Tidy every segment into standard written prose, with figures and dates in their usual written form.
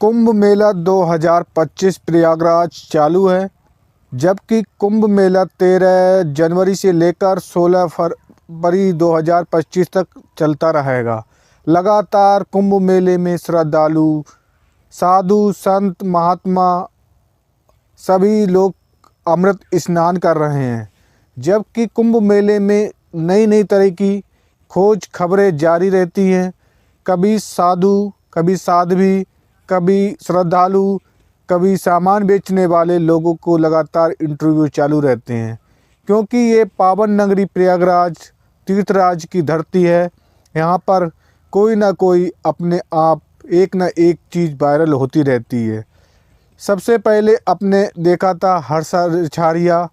कुंभ मेला 2025 प्रयागराज चालू है, जबकि कुंभ मेला 13 जनवरी से लेकर 16 फरवरी 2025 तक चलता रहेगा। लगातार कुंभ मेले में श्रद्धालु, साधु, संत, महात्मा सभी लोग अमृत स्नान कर रहे हैं, जबकि कुंभ मेले में नई नई तरह की खोज खबरें जारी रहती हैं। कभी साधु, कभी साध्वी, कभी श्रद्धालु, कभी सामान बेचने वाले लोगों को लगातार इंटरव्यू चालू रहते हैं, क्योंकि ये पावन नगरी प्रयागराज तीर्थराज की धरती है। यहाँ पर कोई ना कोई अपने आप एक ना एक चीज़ वायरल होती रहती है। सबसे पहले आपने देखा था हर्षा रिछारिया,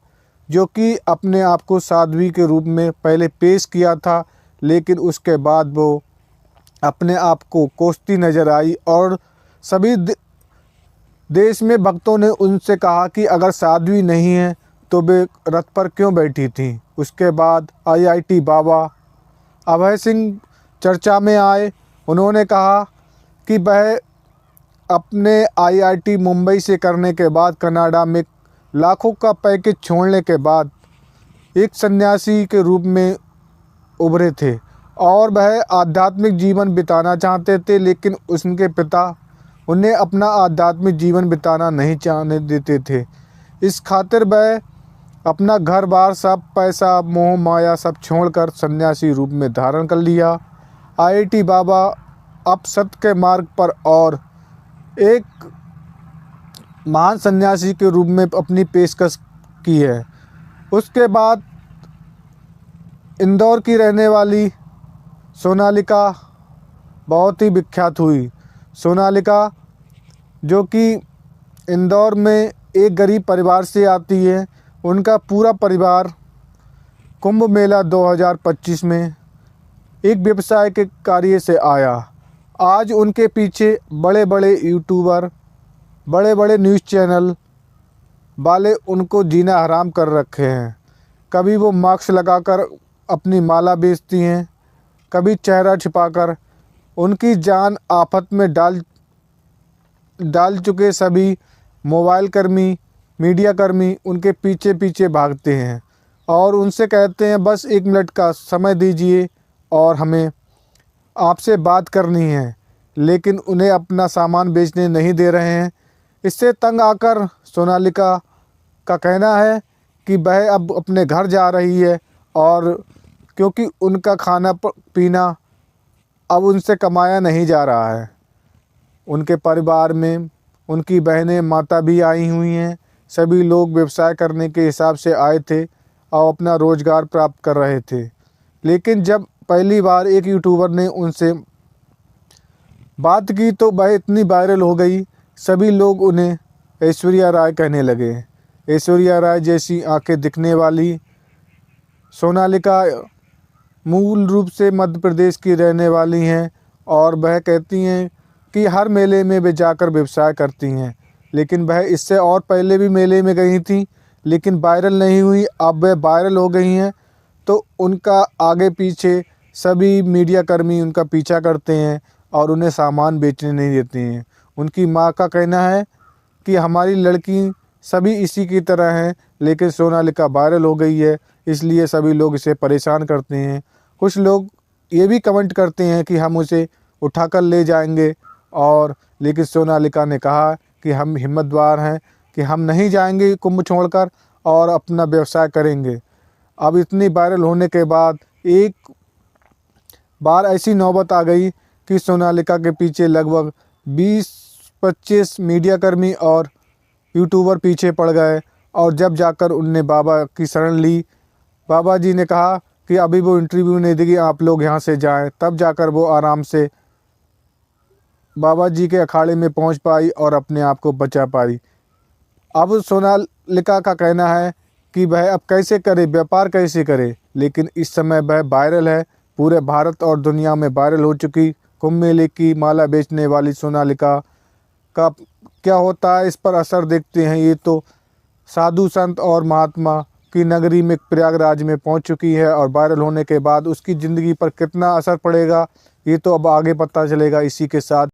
जो कि अपने आप को साध्वी के रूप में पहले पेश किया था, लेकिन उसके बाद वो अपने आप को कोसती नज़र आई और सभी देश में भक्तों ने उनसे कहा कि अगर साध्वी नहीं है तो वे रथ पर क्यों बैठी थी। उसके बाद आईआईटी बाबा अभय सिंह चर्चा में आए। उन्होंने कहा कि वह अपने आईआईटी मुंबई से करने के बाद कनाडा में लाखों का पैकेज छोड़ने के बाद एक सन्यासी के रूप में उभरे थे और वह आध्यात्मिक जीवन बिताना चाहते थे, लेकिन उनके पिता उन्हें अपना आध्यात्मिक जीवन बिताना नहीं चाहने देते थे। इस खातिर वह अपना घर बार सब पैसा मोह माया सब छोड़कर सन्यासी रूप में धारण कर लिया। आईआईटी बाबा अब सत्य के मार्ग पर और एक महान सन्यासी के रूप में अपनी पेशकश की है। उसके बाद इंदौर की रहने वाली सोनालिका बहुत ही विख्यात हुई। सोनालिका, जो कि इंदौर में एक गरीब परिवार से आती है, उनका पूरा परिवार कुंभ मेला 2025 में एक व्यवसाय के कार्य से आया। आज उनके पीछे बड़े बड़े यूट्यूबर, बड़े बड़े न्यूज़ चैनल वाले उनको जीना हराम कर रखे हैं। कभी वो मास्क लगाकर अपनी माला बेचती हैं, कभी चेहरा छिपाकर। उनकी जान आफत में डाल चुके सभी मोबाइल कर्मी, मीडिया कर्मी उनके पीछे पीछे भागते हैं और उनसे कहते हैं बस 1 मिनट का समय दीजिए और हमें आपसे बात करनी है, लेकिन उन्हें अपना सामान बेचने नहीं दे रहे हैं। इससे तंग आकर सोनालिका का कहना है कि वह अब अपने घर जा रही है, और क्योंकि उनका खाना पीना अब उनसे कमाया नहीं जा रहा है। उनके परिवार में उनकी बहनें, माता भी आई हुई हैं। सभी लोग व्यवसाय करने के हिसाब से आए थे और अपना रोज़गार प्राप्त कर रहे थे, लेकिन जब पहली बार एक यूट्यूबर ने उनसे बात की तो वह इतनी वायरल हो गई, सभी लोग उन्हें ऐश्वर्या राय कहने लगे। ऐश्वर्या राय जैसी आंखें दिखने वाली सोनालिका मूल रूप से मध्य प्रदेश की रहने वाली हैं और वह कहती हैं कि हर मेले में वे जाकर व्यवसाय करती हैं, लेकिन वह इससे और पहले भी मेले में गई थी, लेकिन वायरल नहीं हुई। अब वह वायरल हो गई हैं तो उनका आगे पीछे सभी मीडिया कर्मी उनका पीछा करते हैं और उन्हें सामान बेचने नहीं देते हैं। उनकी माँ का कहना है कि हमारी लड़की सभी इसी की तरह हैं, लेकिन सोनालिका वायरल हो गई है, इसलिए सभी लोग इसे परेशान करते हैं। कुछ लोग ये भी कमेंट करते हैं कि हम उसे उठाकर ले जाएंगे, और लेकिन सोनालिका ने कहा कि हम हिम्मतवार हैं कि हम नहीं जाएंगे कुंभ छोड़कर और अपना व्यवसाय करेंगे। अब इतनी वायरल होने के बाद एक बार ऐसी नौबत आ गई कि सोनालिका के पीछे लगभग 20-25 मीडिया कर्मी और यूट्यूबर पीछे पड़ गए, और जब जाकर उनने बाबा की शरण ली, बाबा जी ने कहा कि अभी वो इंटरव्यू नहीं देगी, आप लोग यहाँ से जाएं। तब जाकर वो आराम से बाबा जी के अखाड़े में पहुँच पाई और अपने आप को बचा पाई। अब सोनालिका का कहना है कि वह अब कैसे करे, व्यापार कैसे करे, लेकिन इस समय वह वायरल है, पूरे भारत और दुनिया में वायरल हो चुकी। कुंभ मेले की माला बेचने वाली सोनालिका का क्या होता है, इस पर असर देखते हैं। ये तो साधु संत और महात्मा की नगरी में प्रयागराज में पहुंच चुकी है, और वायरल होने के बाद उसकी ज़िंदगी पर कितना असर पड़ेगा ये तो अब आगे पता चलेगा। इसी के साथ